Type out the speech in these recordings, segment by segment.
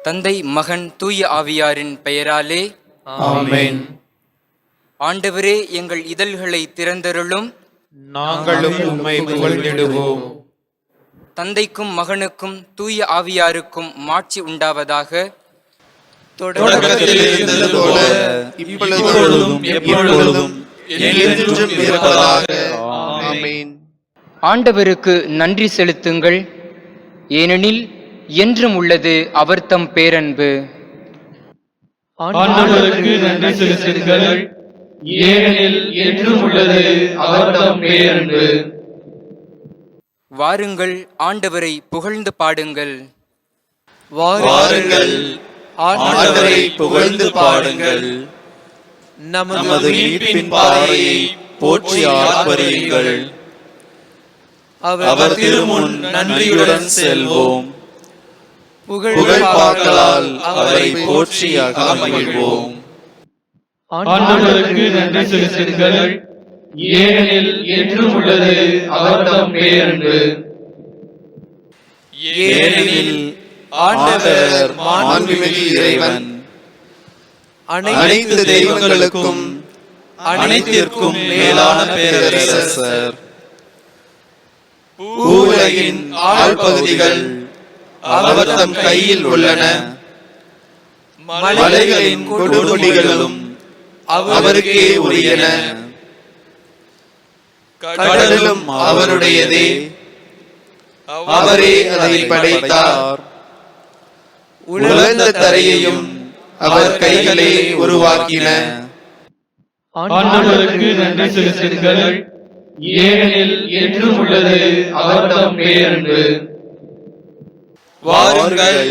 தந்தை, மகன், தூய ஆவியாரின் பெயராலே ஆமென். ஆண்டவரே, எங்கள் இதழ்களை திறந்தருளும். நாங்களும் உம்மை புகழ்ந்திடுவோம். தந்தைக்கும் மகனுக்கும் தூய ஆவியாருக்கும் மாட்சி உண்டாவதாக. தொடக்கத்தில் இருந்தது போல இப்பொழுதும் எப்பொழுதும் என்றென்றும் இருப்பதாக. ஆமென். ஆண்டவருக்கு நன்றி செலுத்துங்கள், ஏனெனில் என்றும் உள்ளது அவர்தம் பேரன்பு. ஆண்டவருக்கு நன்றி செலுத்துங்கள், ஏனெனில் என்றும் உள்ளது அவர்தம் பேரன்பு. வாருங்கள், ஆண்டவரை புகழ்ந்து பாடுங்கள். வாருங்கள், ஆண்டவரை புகழ்ந்து பாடுங்கள். நமது மீட்பின் பாறையை போற்றி ஆர்ப்பரியுங்கள். அவர் திருமுன் நன்றியுடன் செல்வோம். புகழ் பாக்களால் அவரை போற்றி அகமகிழ்வோம். ஆண்டவருக்கு நன்றி செலுத்துங்கள், ஏனெனில் என்றும் உள்ளது அவர்தம் பேரன்பு. ஏனெனில் ஆண்டவர் மாண்புமிகு இறைவன், அனைத்து தெய்வங்களுக்கும் அனைத்திற்கும் மேலான பேரரசர். பூவுலகின் ஆழ்பகுதிகள் அவர்தம் கையில் உள்ளன. மலைகளின் கொடுமுடிகளும் அவருக்கே உரியன. கடலும் அவருடையதே, அவரே அதை படைத்தார். உலர்ந்த தரையையும் அவர் கைகளே உருவாக்கின. ஆண்டவருக்கு நன்றி செலுத்துங்கள், ஏனெனில் என்றும் உள்ளது அவர்தம் பேரன்பு. வாருங்கள்,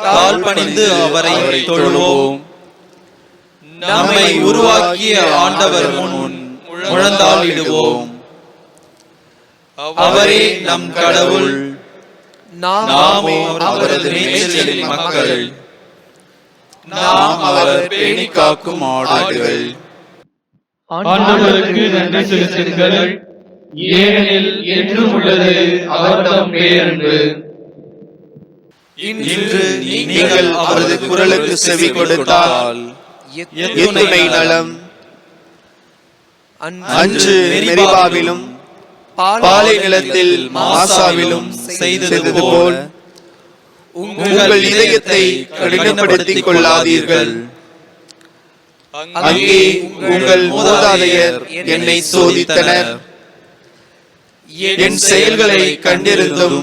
தாழ் பணிந்து அவரை தொழுவோம். நம்மை உருவாக்கிய ஆண்டவர் முன் முழந்தாளிடுவோம். அவரே நம் கடவுள், நாமோ அவரது மேய்ச்சலின் மக்கள். நாம் அவர் பேணி காக்கும் ஆடுகள். ஆண்டவருக்கு நன்றி செலுத்துங்கள், ஏனெனில் என்றும் உள்ளது அவர்தம் பேரன்பு. இன்று நீங்கள் அவரது குரலுக்கு செவி கொடுத்தால் எத்துணை நலம். அன்று மெரிபாவிலும் பாலை நிலத்தில் மாசாவிலும் செய்தது போல் உங்கள் இதயத்தை கடினப்படுத்திக் கொள்ளாதீர்கள். அங்கே உங்கள் மூதாதையர் என்னை சோதித்தனர். என் செயல்களை கண்டிருந்தும்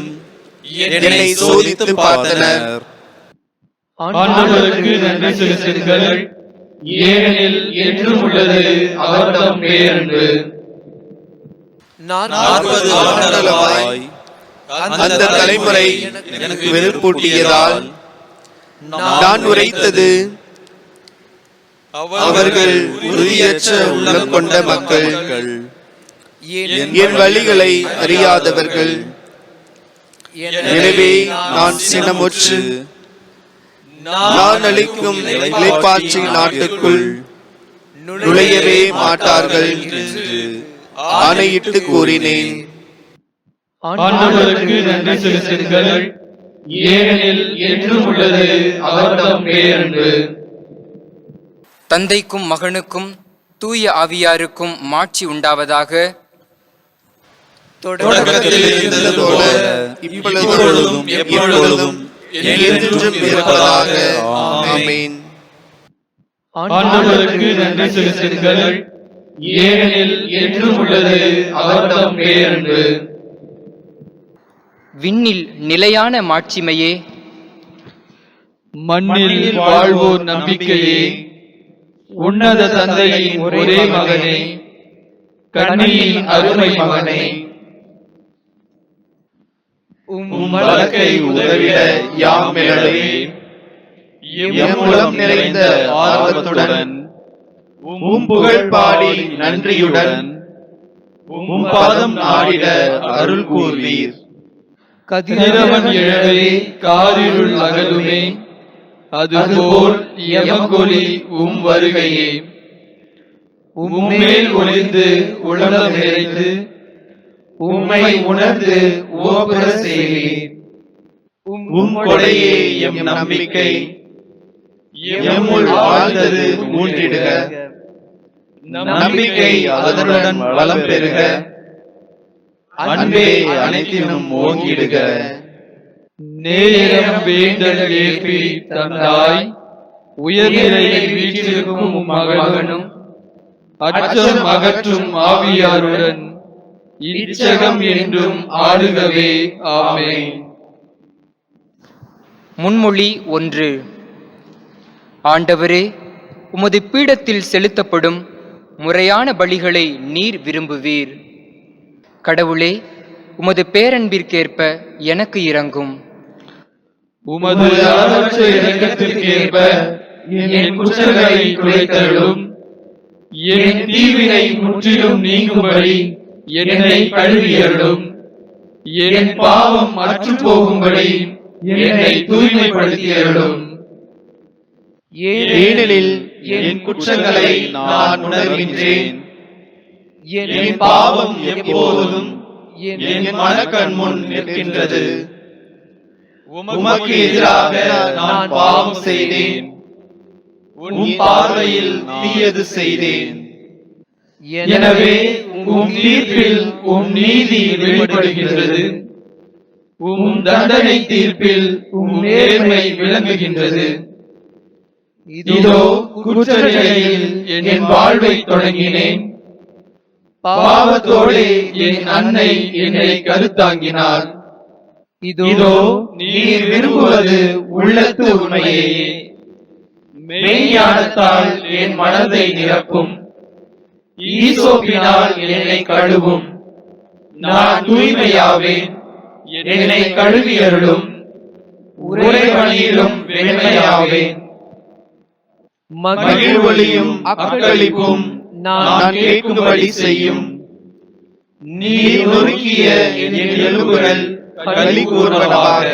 என்னை சோதித்து பார்த்தனர். ஆண்டவருக்கு நன்றி செலுத்துங்கள், ஏனெனில் என்றும் உள்ளது அவர்தம் பேரன்பு. 40 ஆண்டுகளாய் அந்த தலைமுறை எனக்கு வெறுப்பூட்டியதால் நான் உரைத்தது, அவர்கள் உறுதியற்ற உள்ளம் கொண்ட மக்கள், என் வழிகளை அறியாதவர்கள். எனவே நான் சினமுற்று நான் அளிக்கும் இளைப்பாற்றி நாட்டுக்குள் நுழையவே மாட்டார்கள் என்று ஆணையிட்டு கூறினேன். ஆண்டவருக்கு நன்றி செலுத்துங்கள், ஏனெனில் என்றும் உள்ளது அவர்தம் பேரன்பு. தந்தைக்கும் மகனுக்கும் தூய ஆவியாருக்கும் மாட்சி உண்டாவதாக. தொடக்கத்தில் இருந்தது போல இப்பொழுதும் எப்பொழுதும் என்றென்றும் இருப்பதாக. ஆமென். ஆண்டவருக்கு நன்றி செலுத்துங்கள், ஏனெனில் என்றும் உள்ளது அவர்தம் பேரன்பு. விண்ணில் நிலையான மாட்சிமையே, மண்ணில் வாழ்வோர் நம்பிக்கையே, உன்னத தந்தையின் ஒரே மகனே, கண்ணியின் அருமை மகனே, உம் வழக்கை உதவிட யாம் எழவே, எம் மூலம் நிறைந்த ஆர்வத்துடன் உம் புகழ் பாடி நன்றியுடன் உம் பாதம் நாடிட அருள் கூர்வீர். கதிரவன் எழவே காரிருள் அகலுமே, அதுபோல் எமக்கொலி உம் வருகையே. உம்மேல் ஒளிந்து உலகம் நிறைந்து உம்மை உணர்ந்து ஓபர செய்வீர். உம் கொடையே எம் நம்பிக்கை, எம்முள் வாழ்ந்தது ஊன்றிடுக. நம்பிக்கை அதனுடன் வளம் பெறுக. அன்பே அனைத்தினும் ஓங்கிடுக. நேரம் வேண்டல் ஏற்பி தந்தாய், உயர்நிலையில் வீற்றிருக்கும் மகனும் அச்சம் அகற்றும் ஆவியாருடன் இச்சகம் என்றும் ஆளுகவே. ஆமென். முன்மொழி 1. ஆண்டவரே, உமது பீடத்தில் செலுத்தப்படும் முறையான பலிகளை நீர் விரும்புவீர். கடவுளே, உமது பேரன்பிற்கேற்ப எனக்கு இரங்கும். உமது அளவற்ற இரக்கத்திற்கேற்ப என் குற்றங்களை துடைத்தருளும். என் தீவினை முற்றிலும் நீங்கும்படி என்னை கழுவியருளும். என் பாவம் அற்று போகும்படி என்னை தூய்மைப்படுத்தியருளும். ஏனெனில் என் குற்றங்களை நான் உணர்கின்றேன். என் பாவம் எப்போதும் என் மனக்கண் முன் நிற்கின்றது. உமக்கு எதிராக நான் பாவம் செய்தேன். உன் பார்வையில் தீயது செய்தேன். எனவே உம் தீர்ப்பில் உம் நீதி வெளிப்படுகின்றது. உம் தண்டனை தீர்ப்பில் உம் நேர்மை விளங்குகின்றது. இதோ குற்றநிலையில் என் வாழ்வை தொடங்கினேன். பாவத்தோடு என் அன்னை என்னை கருத்தாங்கினாள். இதோ நீர் விரும்புவது உள்ளத்து உண்மையே. மெய்ஞானத்தால் என் மனதை நிரப்பும். ஈசோப்பினால் என்னை கழுவும். நான் தூய்மையாவேன். என்னை கழுவியருளும். உறைபணியிலும் வெண்மையாவேன். மகிழ்வொலியும் அக்களிப்பும் நான் கேட்கும்படி செய்யும். நீர் நொறுக்கிய என் எலும்புகள் களி கூறுவதாக.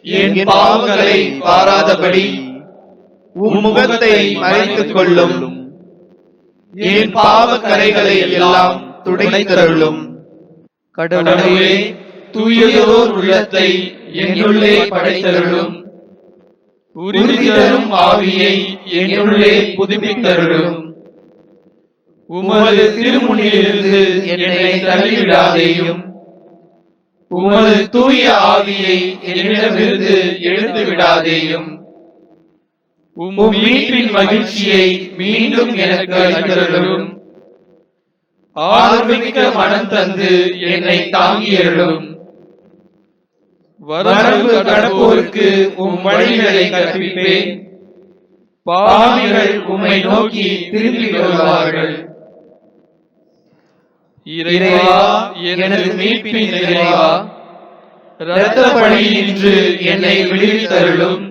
என் பாவங்களை பாராதபடி உம் முகத்தை மறைத்துக் கொள்ளும். என் பாவ கரைகளை எல்லாம் துடைத்தருளும். கடவுளே, தூயதோர் உள்ளத்தை என்னுள்ளே படைத்தருளும். உறுதி தரும் ஆவியை என்னுள்ளே புதுப்பித்தருளும். உமது திருமுன்னிலிருந்து என்னை தள்ளிவிடாதேயும். உமது தூய ஆவியை என்னிடமிருந்து எடுத்து விடாதேயும். உம் மீட்பின் மகிழ்ச்சியை மீண்டும் எனக்கு அளித்தருளும். ஆர்வமிக்க மனம் தந்து என்னை தாங்கியருளும். வரம்பு கடப்போருக்கு உம் வழிகளை கற்பிப்பேன். பாவிகள் உம்மை நோக்கி திரும்பி வருவார்கள். இறைவா, எனது மீட்பின் இறைவா, இரத்த பழியின்று என்னை விடுவித்தருளும்.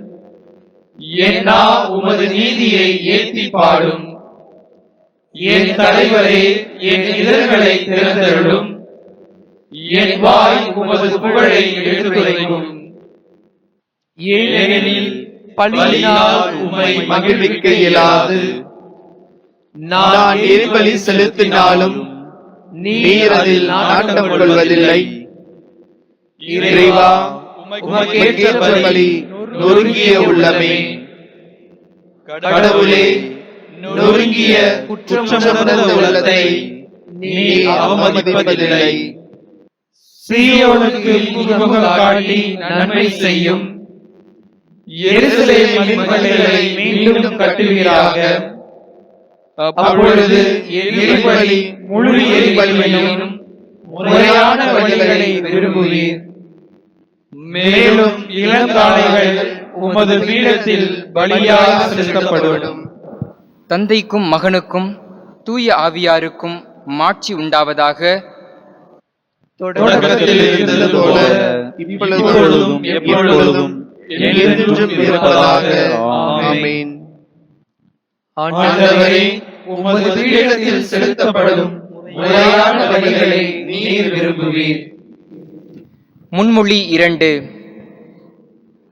என் நா உமது நீதியை ஏத்தி பாடும். என் தலைவரே, என் இதழ்களை திறந்தருளும். என் வாய் உமது புகழை எடுத்துரைக்கும். ஏனெனில் பழியினால் உம்மை மகிழ்விக்க இயலாது. நான் எரிபலி செலுத்தினாலும் நீர் அதில் நாட்டம் கொள்வதில்லை. இறைவா, உமக்கேற்ற பலி நொறுங்கிய உள்ளமே. கடவுளே, நொறுங்கிய குற்றமுணர்ந்த உள்ளத்தை நீர் அவமதிப்பதில்லை. சீயோனுக்கு முகமுக காட்டி நன்மை செய்யும். எருசலேமின் மதில்களை மீண்டும் கட்டுவீராக. அப்பொழுது எரிபலி முழு எரிபலியையும் முறையான வழிகளை விரும்புவீர். மேலும் இளங்காளைகள் உமது பீடத்தில் பலியாக செலுத்தப்படும். தந்தைக்கும் மகனுக்கும் தூய ஆவியாருக்கும் மாட்சி உண்டாவதாக. தொடக்கத்தில் இருந்தது போல இப்பொழுதும் எப்பொழுதும் என்றென்றும் இருப்பதாக. ஆமென். ஆண்டவரே, உமது பீடத்தில் செலுத்தப்படும் முறையான பலிகளை நீர் விரும்புவீர். முன்மொழி 2.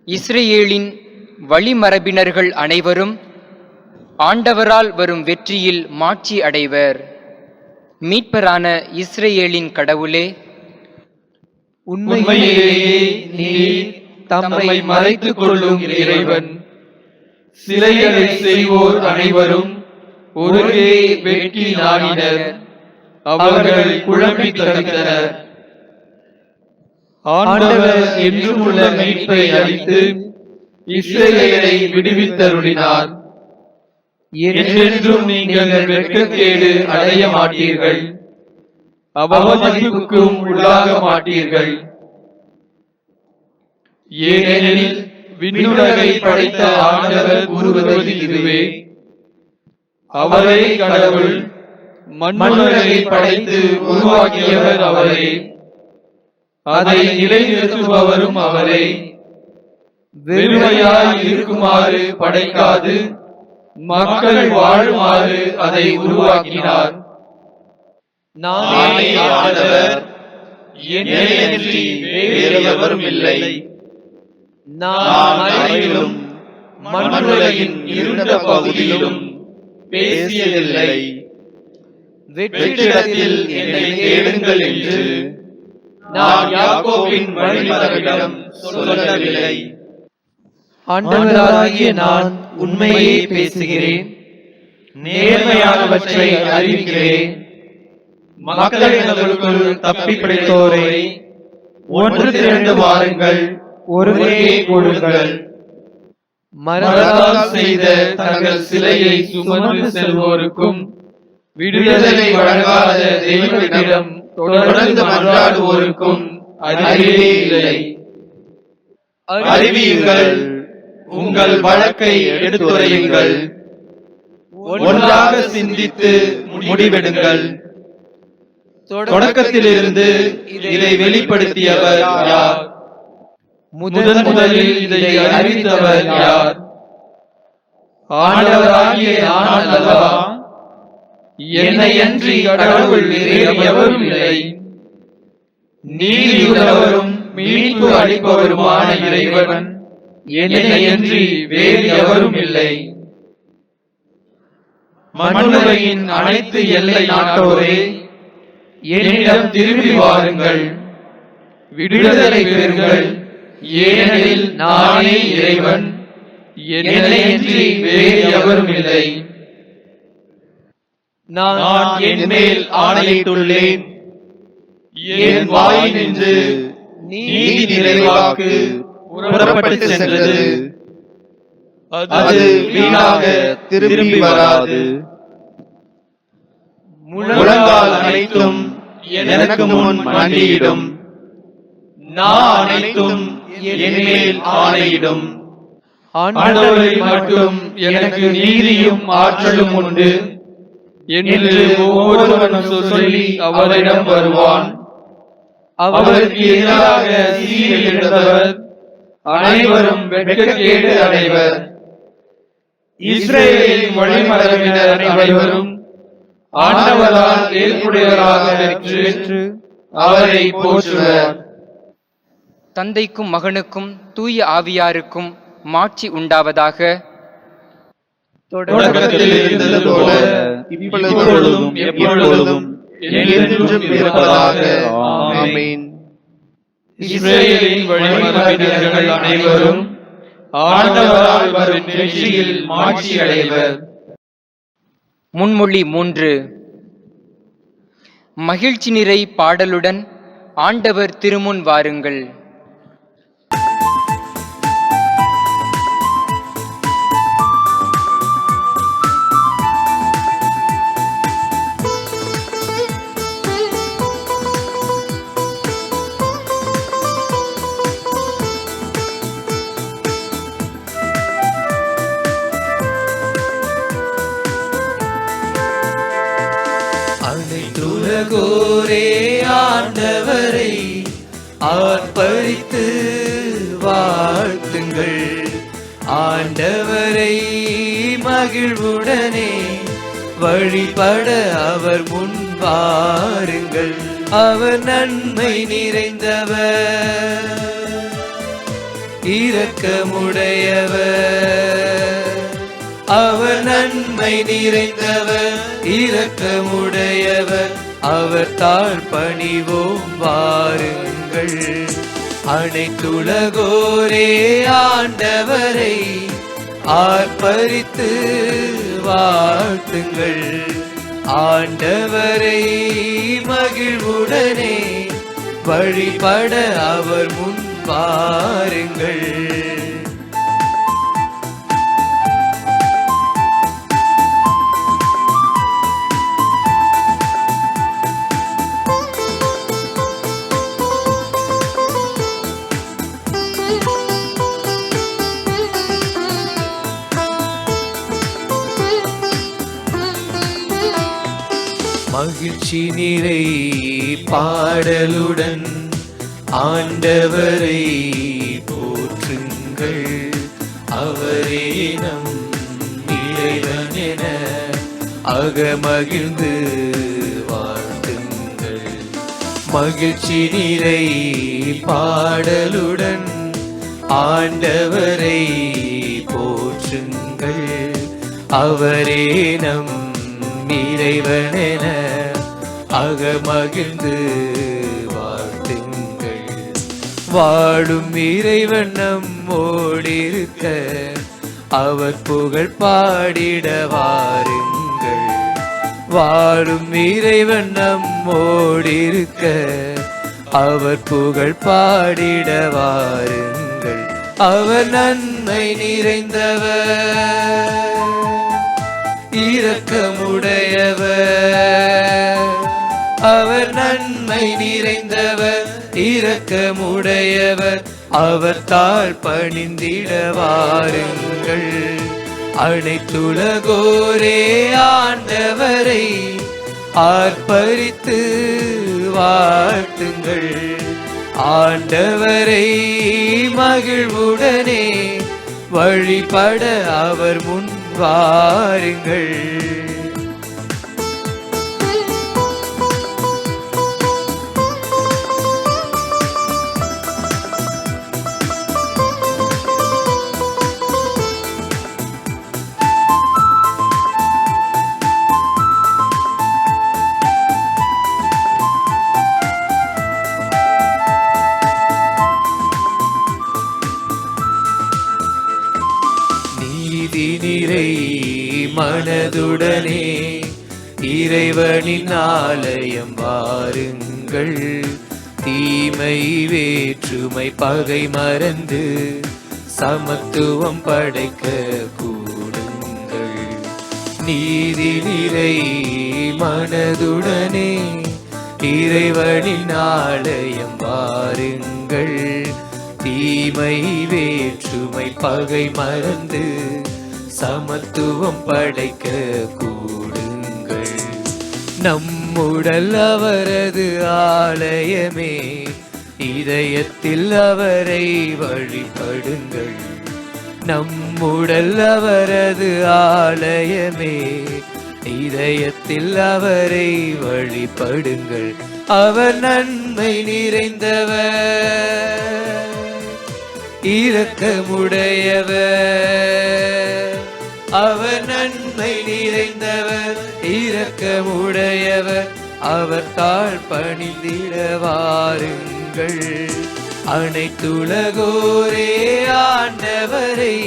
இஸ்ரேலின் வழிமரபினர்கள் அனைவரும் ஆண்டவரால் வரும் வெற்றியில் மாட்சி அடைவர். மீட்பரான இஸ்ரேலின் கடவுளே, உண்மையிலேயே நீர் தம்மை மறைத்துக் கொள்ளும் இறைவன். சிலைகளை செய்வோர் அனைவரும் ஒருங்கே வெட்கி நாடினர். அவர்கள் குழம்பி தவித்தனர். ஆண்டவர் என்றும் உள்ள மீட்பை அளித்து இஸ்ரவேலை விடுவித்தருளினார். என்றென்றும் நீங்கள் வெட்கக்கேடு அடைய மாட்டீர்கள், அவமதிப்புக்கும் உள்ளாக மாட்டீர்கள். ஏனெனில் விண்ணுலகை படைத்த ஆண்டவர் கூறுவது இதுவே: அவரே கடவுள், மண்ணுலகை படைத்து உருவாக்கியவர் அவரே, அதை நிலைநிறுத்துபவரும் அவரே. வெறுமையாய் இருக்குமாறு படைக்காது மக்கள் வாழுமாறு அதை உருவாக்கினார். நானே ஆண்டவர், என்னையன்றி வேறு எவரும் இல்லை. நான் மலையிலும் மண்ணுலகின் இருண்ட பகுதியிலும் பேசியதில்லை. வெற்றிடத்தில் என்னை தேடுங்கள் என்று நான் யாக்கோபின் வழிமரபிடம் சொல்லவில்லை. ஆண்டவராகிய நான் உண்மையே பேசுகிறேன், நேர்மையானவற்றை அறிவிக்கிறேன். மக்களிடங்களுக்குள் தப்பி பிடித்தோரை ஒன்று திரண்டு வாருங்கள், ஒருவரே கூடுங்கள். மரத்தால் செய்த தங்கள் சிலையை சுமந்து செல்வோருக்கும் விடுதலை வழங்காத தெய்வத்திடம் தொடர்ந்து மன்றாடுவோருக்கும் அறிவே இல்லை. அறிவியுங்கள், உங்கள் வழக்கை எடுத்துரையுங்கள், ஒன்றாக சிந்தித்து முடிவெடுங்கள். தொடக்கத்திலிருந்து இதை வெளிப்படுத்தியவர் யார்? முதலில் இதை அறிவித்தவர் யார்? ஆண்டவராகிய நான் அல்லவா? என்னையன்றி கடவுள் வேறு எவரும் இல்லை. நீதியுள்ளவரும் மீட்பு அளிப்பவருமான இறைவன் என்னையன்றி வேறு எவரும் இல்லை. மண்ணுலகின் அனைத்து எல்லை நாட்டோரே, என்னிடம் திரும்பி வாருங்கள், விடுதலை பெறுங்கள். ஏனெனில் நானே இறைவன், என்னையன்றி வேறு எவரும் இல்லை. நான் என் மேல் ஆணையிட்டுள்ளேன். என் வாய் நின்று நீதி நிறைவாக்கு புறப்பட்டு சென்றது. அது வீணாக திரும்பி வராது. முழங்கால் அனைத்தும் எனக்கு முன் மண்டியிடும், நான் அனைத்தும் என் மேல் ஆணையிடும். ஆண்டவரில் மட்டும் எனக்கு நீதியும் ஆற்றலும் உண்டு என்று ஒவ்வொருவனும் சொல்லி அவரிடம் வருவான். அவருக்கு எதிராக சீறி எழுந்தவர் அனைவரும் வெட்கக்கேடு அடைவர். இஸ்ரவேலின் வழிமரபினர் அனைவரும் ஆண்டவரால் ஏற்புடையவராக பெற்று அவரை போற்றுவர். தந்தைக்கும் மகனுக்கும் தூய ஆவியாருக்கும் மாட்சி உண்டாவதாக. தொடக்கத்தில் இருந்தது போல இப்பொழுதும் எப்பொழுதும் என்றென்றும் இருப்பதாக. ஆமென். இஸ்ரவேலின் வழிமரபினர்கள் அனைவரும் ஆண்டவரால் வரும் வெற்றியில் மாட்சி அடைவர். முன்மொழி 3. மகிழ்ச்சி நிறை பாடலுடன் ஆண்டவர் திருமுன் வாருங்கள். அனைத்துலகோரே ஆண்டவரை ஆர்ப்பரித்து வாழ்த்துங்கள். ஆண்டவரை மகிழ்வுடனே வழிபட அவர் முன் வாருங்கள். அவர் நன்மை நிறைந்தவர், இரக்கமுடையவர். அவர் நன்மை நிறைந்தவர், இரக்கமுடையவர். அவர் தாழ்பணிவோம் வாருங்கள். அனைத்துலகோரே ஆண்டவரை ஆர்ப்பரித்து வாழ்த்துங்கள். ஆண்டவரை மகிழ்வுடனே வழிபட அவர் முன் வாருங்கள். மகிழ்ச்சி நிறை பாடலுடன் ஆண்டவரை போற்றுங்கள். அவரே நம் இறைவன் என அகமகிழ்ந்து வாழ்த்துங்கள். மகிழ்ச்சி நிறை பாடலுடன் ஆண்டவரை போற்றுங்கள். அவரே நம் இறைவனென அகமகிழ்ந்து வாழ்த்துங்கள். வாழும் இறைவன் நம்மோடிருக்க அவர் புகழ் பாடிட வாருங்கள். வாழும் இறைவன் நம்மோடிருக்க அவர் புகழ் பாடிட வாருங்கள். அவர் நன்மை நிறைந்தவர், இரக்கமுடையவர். அவர் நன்மை நிறைந்தவர், இரக்கமுடையவர். அவர் தாழ் பணிந்திட வாருங்கள். அனைத்துலகோரே ஆண்டவரை ஆர்ப்பரித்து வாழ்த்துங்கள். ஆண்டவரை மகிழ்வுடனே வழிபட அவர் முன் வாருங்கள். நீதி நிறை மனதுடனே இறைவனின் ஆலயம் வாருங்கள். தீமை வேற்றுமை பகை மறந்து சமத்துவம் படைக்க கூடுங்கள். நீதி நிறை மனதுடனே இறைவனின் ஆலயம் வாருங்கள். தீமை வேற்றுமை பகை மறந்து சமத்துவம் படைக்க கூடுங்கள். நம்முடல் அவரது ஆலயமே, இதயத்தில் அவரை வழிபடுங்கள். நம்முடல் அவரது ஆலயமே, இதயத்தில் அவரை வழிபடுங்கள். அவர் நன்மை நிறைந்தவர், இரக்கமுடையவர். அவர் நன்மை நிறைந்தவர், இரக்கமுடையவர். அவர் தாழ் பணிந்திட வாருங்கள். அனைத்துலகோரே ஆண்டவரை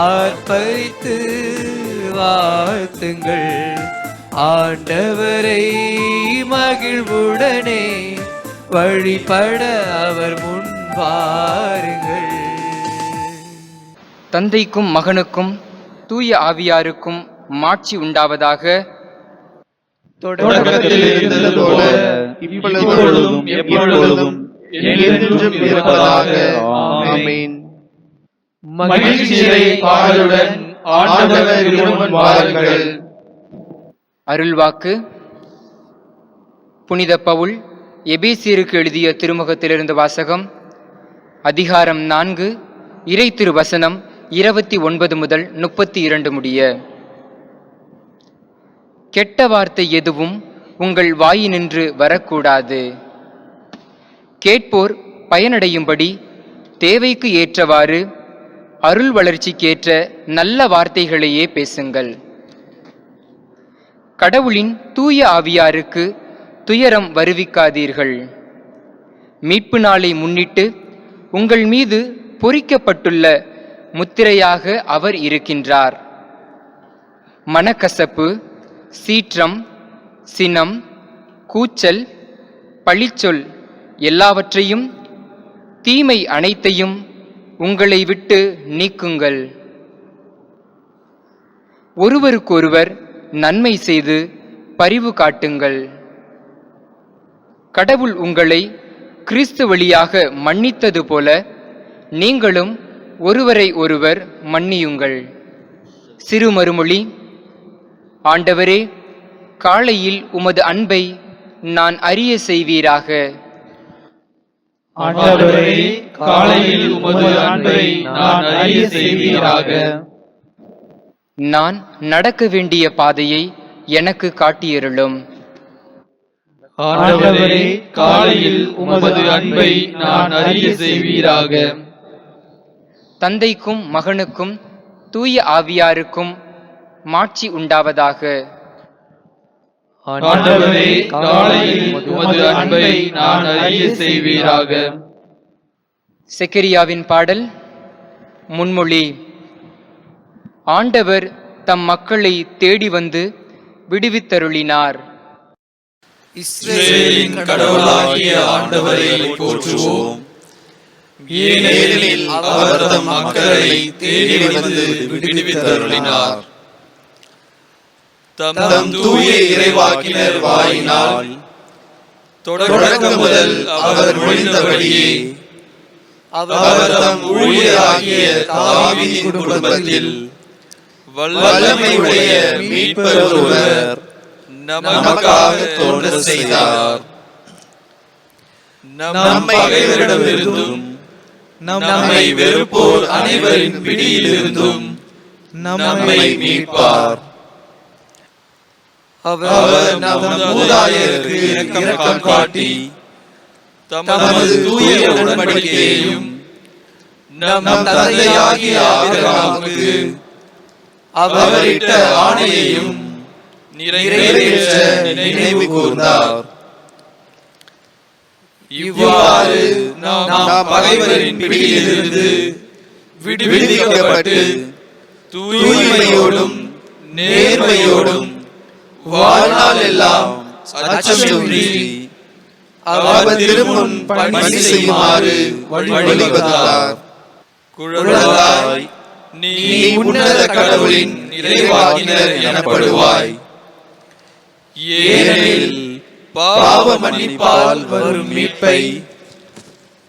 ஆர்ப்பரித்து வாழ்த்துங்கள். ஆண்டவரை மகிழ்வுடனே வழிபட அவர் முன் வாருங்கள். தந்தைக்கும் மகனுக்கும் தூய ஆவியாருக்கும் மாட்சி உண்டாவதாக. தொடக்கத்தில் இருந்தது போல இப்பொழுதும் எப்பொழுதும் என்றென்றும் இருப்பதாக. ஆமென். மகிழ்ச்சி நிறை பாடலுடன் ஆண்டவர் திருமுன் வாருங்கள். அருள்வாக்கு. புனித பவுல் எபேசியருக்கு எழுதிய திருமுகத்திலிருந்து வாசகம். அதிகாரம் 4, இறை திருவசனம் 29 முதல் 32 முடிய. கெட்ட வார்த்தை எதுவும் உங்கள் வாயினின்று வரக்கூடாது. கேட்போர் பயனடையும்படி தேவைக்கு ஏற்றவாறு அருள் வளர்ச்சிக்கேற்ற நல்ல வார்த்தைகளையே பேசுங்கள். கடவுளின் தூய ஆவியாருக்கு துயரம் வருவிக்காதீர்கள். மீட்பு நாளை முன்னிட்டு உங்கள் மீது பொறிக்கப்பட்டுள்ள முத்திரையாக அவர் இருக்கின்றார். மனக்கசப்பு, சீற்றம், சினம், கூச்சல், பழிச்சொல் எல்லாவற்றையும், தீமை அனைத்தையும் உங்களை விட்டு நீக்குங்கள். ஒருவருக்கொருவர் நன்மை செய்து பரிவு காட்டுங்கள். கடவுள் உங்களை கிறிஸ்து வழியாக மன்னித்தது போல நீங்களும் ஒருவரை ஒருவர் மன்னியுங்கள். சிறு மறுமொழி. ஆண்டவரே, காலையில் உமது அன்பை நான் அறிய செய்வீராக. ஆண்டவரே, காலையில் உமது அன்பை நான் அறிய செய்வீராக. நான் நடக்க வேண்டிய பாதையை எனக்கு காட்டியருளும். ஆண்டவரே, காலையில் உமது அன்பை நான் அறிய செய்வீராக. தந்தைக்கும் மகனுக்கும் தூய ஆவியாருக்கும் மாட்சி உண்டாவதாக. ஆண்டவரே, காலையில் உமது அன்பை நான் அறிய செய்வீராக. செக்கரியாவின் பாடல். முன்மொழி. ஆண்டவர் தம் மக்களை தேடி வந்து விடுவித்தருளினார். இஸ்ரவேலின் கடவுளாகிய ஆண்டவரை போற்றுவோம். ஏனெனில் அவர் தம் மக்களை தேடி வந்து விடுவித்தருளினார். தம் தூய இறைவாக்கினர் வாயினால் தொடக்கம் முதல் அவர் மொழிந்தபடியே அவர் தம் ஊழியராகிய தாவீதின் குடும்பத்தில் வல்லமையுடைய மீட்பர் ஒருவர் நமக்காக தோன்ற செய்தார். நம் பகைவரிடமிருந்தும் நம்மை வெறுப்போர் அனைவரின் பிடியிலிருந்தும் நம்மை மீட்பார். அவர் நம் மூதாதையருக்கு இரக்கம் காட்டி தமது தூய உடன்படிக்கையையும் நம் தந்தையாகிய ஆபிரகாமுக்கு அவரிட்ட ஆணையையும் நிறைவேற்ற நினைவு கூர்ந்தார். இவ்வாறு நாம் பகைவரின் பிடியிலிருந்து விடுவிக்கப்பட்டு தூய்மையோடும் நேர்மையோடும் வாழ்நாள் எல்லாம் அச்சமின்றி அவர் திருமுன் பணி செய்யுமாறு வழிவகுத்தார். குழலாய், நீ உன்னத கடவுளின் இறைவாக்கினர் எனப்படுவாய். ஏனெனில் பாவ மன்னிப்பால் வரும் மீட்பை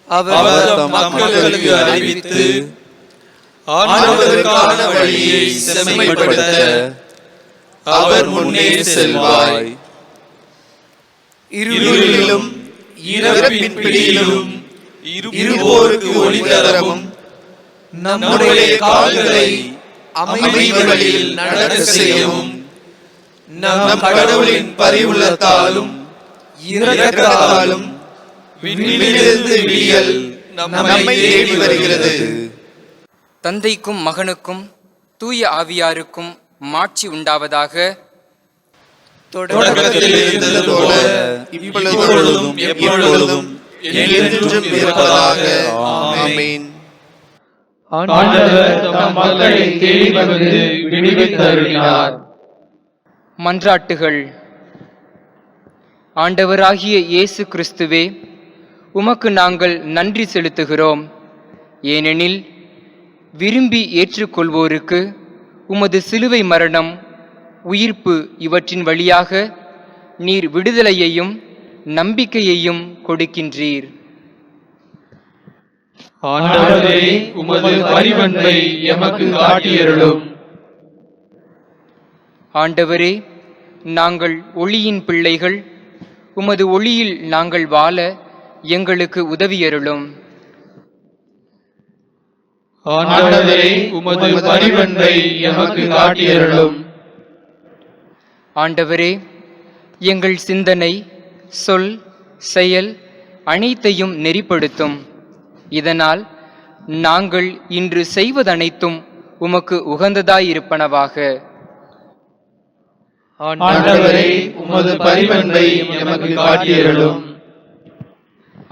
அவர் தம் மக்களுக்கு அறிவித்து ஆண்டவருக்கான வழியை செம்மைப்படுத்த அவர் முன்னே செல்வாய். இருளிலும் இறப்பின் பிடியிலும் இருப்போருக்கு ஒளி தரவும் நம்முடைய கால்களை அமைதி வழியில் நடக்க செய்யவும் நம் கடவுளின் பரிவுள்ளத்தாலும் இரக்கத்தாலும் விண்ணிலிருந்து விடியல் நம்மை தேடி வருகிறது. தந்தைக்கும் மகனுக்கும் தூய ஆவியாருக்கும் மாட்சி உண்டாவதாக. தொடக்கத்தில் இருந்தது போல இப்பொழுதும் எப்பொழுதும் என்றென்றும் இருப்பதாக. ஆமென். ஆண்டவர் தம் மக்களை தேடி வந்து விடுவித்தருளினார். மன்றாட்டுகள். ஆண்டவராகிய இயேசு கிறிஸ்துவே, உமக்கு நாங்கள் நன்றி செலுத்துகிறோம். ஏனெனில் விரும்பி ஏற்றுக்கொள்வோருக்கு உமது சிலுவை மரணம், உயிர்ப்பு இவற்றின் வழியாக நீர் விடுதலையையும் நம்பிக்கையையும் கொடுக்கின்றீர். ஆண்டவரே, உமது பரிவன்பை எமக்கு காட்டியருளும். ஆண்டவரே, நாங்கள் ஒளியின் பிள்ளைகள். உமது ஒளியில் நாங்கள் வாழ எங்களுக்கு உதவியருளும். ஆண்டவரே, உமது பரிவன்பை எமக்கு காட்டியருளும். ஆண்டவரே, எங்கள் சிந்தனை, சொல், செயல் அனைத்தையும் நெறிப்படுத்தும். இதனால் நாங்கள் இன்று செய்வதனைத்தும் உமக்கு உகந்ததாயிருப்பனவாக. ஆண்டவரே, உமது பரிவன்பை எமக்கு காட்டியருளும்.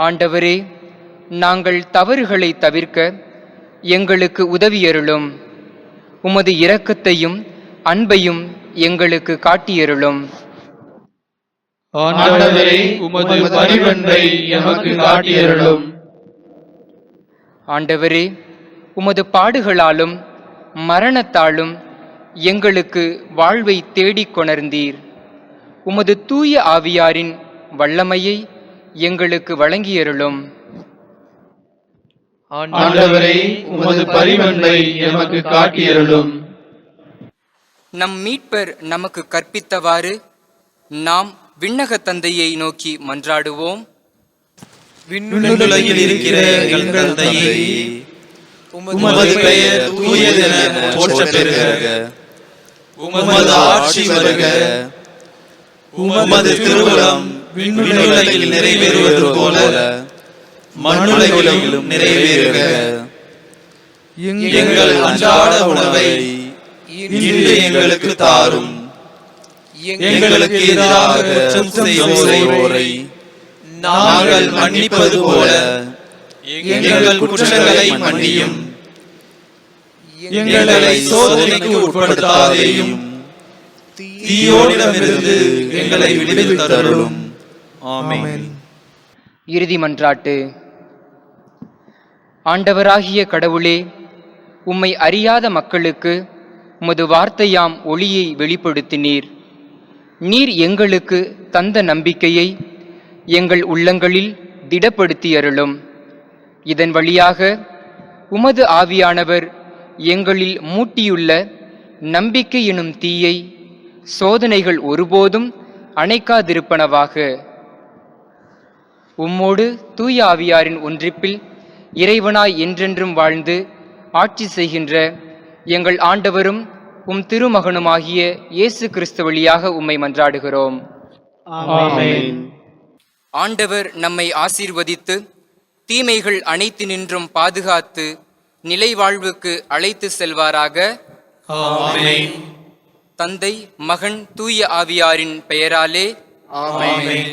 ஆண்டவரே, நாங்கள் தவறுகளை தவிர்க்க எங்களுக்கு உதவியருளும். உமது இரக்கத்தையும் அன்பையும் எங்களுக்கு காட்டியருளும். ஆண்டவரே, உமது பரிவன்பை எமக்கு காட்டியருளும். ஆண்டவரே, உமது பாடுகளாலும் மரணத்தாலும் எங்களுக்கு வாழ்வை தேடிக் கொணர்ந்தீர். உமது தூய ஆவியாரின் வல்லமையை எங்களுக்கு வழங்கியருளும். ஆண்டவரே, உமது பரிவன்பை எமக்கு காட்டியருளும். நம் மீட்பர் நமக்கு கற்பித்தவாறு நாம் விண்ணக தந்தையை நோக்கி மன்றாடுவோம். விண்ணுலகில் இருக்கிற எங்கள் தந்தையே, உமது பெயர் தூயதென போற்றப் பெறுக. உமது ஆட்சி வருக. உமது திருவுளம் விண்ணுலகில் நிறைவேறுவது போல மண்ணுலகிலும் நிறைவேறுக. எங்கள் அன்றாட உணவை இன்று எங்களுக்கு தாரும். எங்களுக்கு எதிராக குற்றம் செய்வோரை நாங்கள் மன்னிப்பது போல எங்கள் குற்றங்களை மன்னியும். எங்களை சோதனைக்கு உட்படுத்தாதேயும், தீயோனிடமிருந்து எங்களை விடுவித்தருளும். ஆமென். இறுதி மன்றாட்டு. ஆண்டவராகிய கடவுளே, உம்மை அறியாத மக்களுக்கு உமது வார்த்தையாம் ஒளியை வெளிப்படுத்தினீர். நீர் எங்களுக்கு தந்த நம்பிக்கையை எங்கள் உள்ளங்களில் திடப்படுத்தியருளும். இதன் வழியாக உமது ஆவியானவர் எங்களில் மூட்டியுள்ள நம்பிக்கை எனும் தீயை சோதனைகள் ஒருபோதும் அணைக்காதிருப்பனவாக. உம்மோடு தூய ஆவியாரின் ஒன்றிப்பில் இறைவனாய் என்றென்றும் வாழ்ந்து ஆட்சி செய்கின்ற எங்கள் ஆண்டவரும் உம் திருமகனுமாகிய இயேசு கிறிஸ்து வழியாக உம்மை மன்றாடுகிறோம். ஆமென். ஆண்டவர் நம்மை ஆசீர்வதித்து தீமைகள் அனைத்தினின்றும் பாதுகாத்து நிலை வாழ்வுக்கு அழைத்து செல்வாராக. ஆமென். தந்தை, மகன், தூய ஆவியாரின் பெயராலே ஆமென்.